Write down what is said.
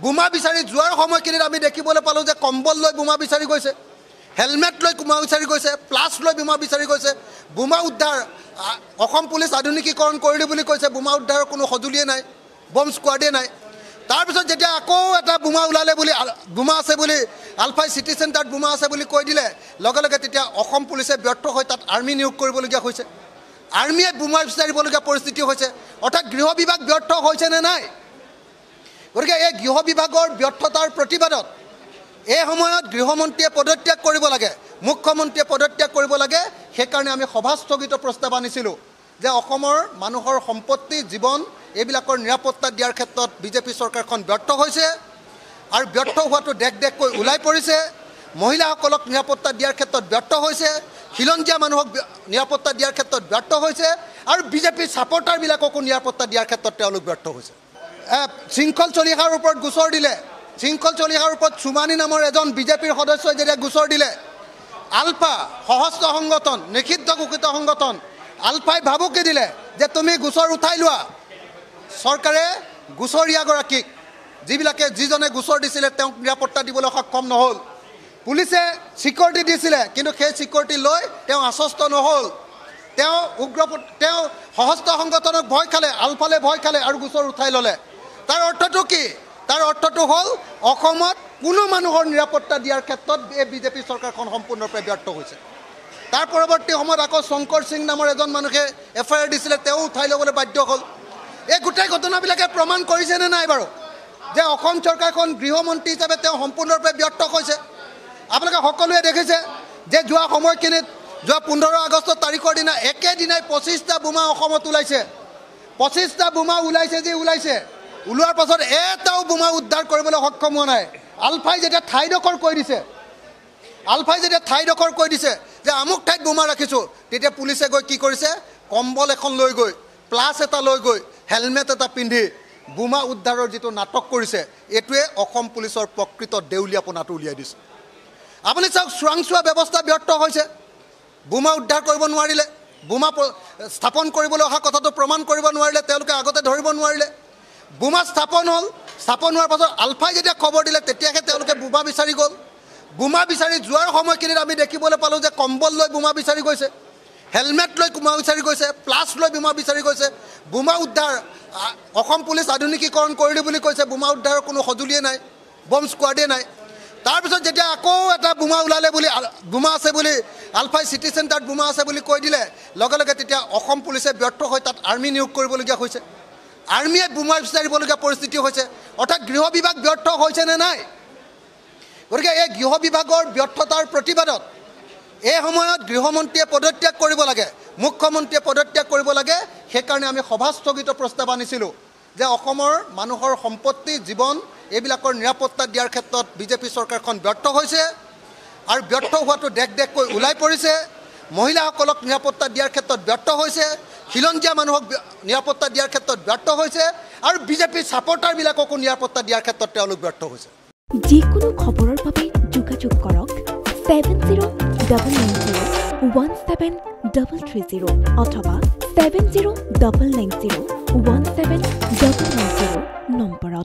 বোমা বিচাৰি যোৱাৰ সময়খিনিত আমি দেখিবলৈ পালোঁ যে কম্বল লৈ বোমা বিচাৰি গৈছে, হেলমেট লৈ বোমা বিচাৰি গৈছে, প্লাছ লৈ বোমা বিচাৰি গৈছে। বোমা উদ্ধাৰ অসম পুলিচ আধুনিকীকৰণ কৰিলোঁ বুলি কৈছে, বোমা উদ্ধাৰৰ কোনো সঁজুলিয়ে নাই, বম্ব স্কোৱাডে নাই। তাৰপিছত যেতিয়া আকৌ এটা বোমা ওলালে বুলি বোমা আছে বুলি আলফাই চিটি চেণ্টাৰত বোমা আছে বুলি কৈ দিলে, লগে লগে তেতিয়া অসম পুলিচে ব্যৰ্থ হৈ তাত আৰ্মি নিয়োগ কৰিবলগীয়া হৈছে। আৰ্মিয়ে বোমা বিচাৰিবলগীয়া পৰিস্থিতি হৈছে। অৰ্থাৎ গৃহ বিভাগ ব্যৰ্থ হৈছে নে নাই? গতিকে এই গৃহ বিভাগৰ ব্যৰ্থতাৰ প্ৰতিবাদত এই সময়ত গৃহমন্ত্ৰীয়ে পদত্যাগ কৰিব লাগে, মুখ্যমন্ত্ৰীয়ে পদত্যাগ কৰিব লাগে। সেইকাৰণে আমি সভাস্থগিত প্ৰস্তাৱ আনিছিলোঁ যে অসমৰ মানুহৰ সম্পত্তি, জীৱন এইবিলাকৰ নিৰাপত্তা দিয়াৰ ক্ষেত্ৰত বিজেপি চৰকাৰখন ব্যৰ্থ হৈছে আৰু ব্যৰ্থ হোৱাটো দেখ-দেখকৈ ওলাই পৰিছে। মহিলাসকলক নিৰাপত্তা দিয়াৰ ক্ষেত্ৰত ব্যৰ্থ হৈছে, খিলঞ্জীয়া মানুহক নিৰাপত্তা দিয়াৰ ক্ষেত্ৰত ব্যৰ্থ হৈছে আৰু বিজেপিৰ ছাপৰ্টাৰবিলাককো নিৰাপত্তা দিয়াৰ ক্ষেত্ৰত তেওঁলোক ব্যৰ্থ হৈছে। শৃংখল চলিহাৰ ওপৰত গোচৰ দিলে, শৃংখল চলিহাৰ ওপৰত চুমানী নামৰ এজন বিজেপিৰ সদস্যই যেতিয়া গোচৰ দিলে, আলফা সশস্ত্ৰ সংগঠন, নিষিদ্ধ ঘোষিত সংগঠন আলফাই ভাবুকি দিলে যে তুমি গোচৰ উঠাই লোৱা। চৰকাৰে গোচৰীয়াগৰাকীক, যিজনে গোচৰ দিছিলে তেওঁক নিৰাপত্তা দিবলৈ সক্ষম নহ'ল। পুলিচে ছিকিউৰিটি দিছিলে, কিন্তু সেই ছিকিউৰিটি লৈ তেওঁ আশ্বস্ত নহ'ল। তেওঁ সশস্ত্ৰ সংগঠনক ভয় খালে, আলফালে ভয় খালে আৰু গোচৰ উঠাই ল'লে। তাৰ অৰ্থটো কি? তাৰ অৰ্থটো হ'ল অসমত কোনো মানুহৰ নিৰাপত্তা দিয়াৰ ক্ষেত্ৰত এই বিজেপি চৰকাৰখন সম্পূৰ্ণৰূপে ব্যৰ্থ হৈছে। তাৰ পৰৱৰ্তী সময়ত আকৌ শংকৰ সিং নামৰ এজন মানুহে FIR দিছিলে, তেওঁ উঠাই ল'বলৈ বাধ্য হ'ল। এই গোটেই ঘটনাবিলাকে প্ৰমাণ কৰিছেনে নাই বাৰু যে অসম চৰকাৰখন গৃহমন্ত্ৰী হিচাপে তেওঁ সম্পূৰ্ণৰূপে ব্যৰ্থ হৈছে? আপোনালোকে সকলোৱে দেখিছে যে যোৱা সময়খিনিত, যোৱা 15 আগষ্ট তাৰিখৰ দিনা একেদিনাই 25টা বোমা অসমত ওলাইছে। 25টা বোমা ওলাইছে যি ওলাইছে, ওলোৱাৰ পাছত এটাও বোমা উদ্ধাৰ কৰিবলৈ সক্ষম হোৱা নাই। আলফাই যেতিয়া ঠাইডোখৰ কৈ দিছে যে আমুক ঠাইত বোমা ৰাখিছোঁ, তেতিয়া পুলিচে গৈ কি কৰিছে? কম্বল এখন লৈ গৈ, প্লাছ এটা লৈ গৈ, হেলমেট এটা পিন্ধি বোমা উদ্ধাৰৰ যিটো নাটক কৰিছে, এইটোৱে অসম পুলিচৰ প্ৰকৃত দেউলীয়াপনাটো উলিয়াই দিছে। আপুনি চাওক, চোৰাংচোৱা ব্যৱস্থা ব্যৰ্থ হৈছে। বোমা উদ্ধাৰ কৰিব নোৱাৰিলে, বোমা স্থাপন কৰিবলৈ অহা কথাটো প্ৰমাণ কৰিব নোৱাৰিলে, তেওঁলোকে আগতে ধৰিব নোৱাৰিলে। বোমা স্থাপন হ'ল, স্থাপন হোৱাৰ পাছত আলফাই যেতিয়া খবৰ দিলে তেতিয়াহে তেওঁলোকে বোমা বিচাৰি গ'ল। বোমা বিচাৰি যোৱাৰ সময়খিনিত আমি দেখিবলৈ পালোঁ যে কম্বল লৈ বোমা বিচাৰি গৈছে, হেলমেট লৈ বোমা বিচাৰি গৈছে, প্লাছ লৈ বোমা বিচাৰি গৈছে। বোমা উদ্ধাৰ অসম পুলিচ আধুনিকীকৰণ কৰিলোঁ বুলি কৈছে, বোমা উদ্ধাৰৰ কোনো সঁজুলিয়ে নাই, বম্ব স্কোৱাডে নাই। তাৰপিছত যেতিয়া আকৌ এটা বোমা ওলালে বুলি বোমা আছে বুলি আলফাই চিটি চেণ্টাৰত বোমা আছে বুলি কৈ দিলে, লগে লগে তেতিয়া অসম পুলিচে ব্যৰ্থ হৈ তাত আৰ্মি নিয়োগ কৰিবলগীয়া হৈছে। আৰ্মিয়ে বোমা বিচাৰিবলগীয়া পৰিস্থিতি হৈছে। অৰ্থাৎ গৃহ বিভাগ ব্যৰ্থ হৈছে নে নাই? গতিকে এই গৃহ বিভাগৰ ব্যৰ্থতাৰ প্ৰতিবাদত এই সময়ত গৃহমন্ত্ৰীয়ে পদত্যাগ কৰিব লাগে, মুখ্যমন্ত্ৰীয়ে পদত্যাগ কৰিব লাগে। সেইকাৰণে আমি সভাস্থগিত প্ৰস্তাৱ আনিছিলোঁ যে অসমৰ মানুহৰ সম্পত্তি, জীৱন এইবিলাকৰ নিৰাপত্তা দিয়াৰ ক্ষেত্ৰত বিজেপি চৰকাৰখন ব্যৰ্থ হৈছে আৰু ব্যৰ্থ হোৱাটো দেখ-দেখকৈ ওলাই পৰিছে। মহিলাসকলক নিৰাপত্তা দিয়াৰ ক্ষেত্ৰত ব্যৰ্থ হৈছে, খিলঞ্জীয়া মানুহক নিৰাপত্তা দিয়াৰ ক্ষেত্ৰত ব্যৰ্থ হৈছে আৰু বিজেপিৰ ছাপৰ্টাৰবিলাককো নিৰাপত্তা দিয়াৰ ক্ষেত্ৰত তেওঁলোক ব্যৰ্থ হৈছে। যিকোনো খবৰৰ বাবে যোগাযোগ কৰক 7099017330 অথবা 7099017990 নম্বৰত।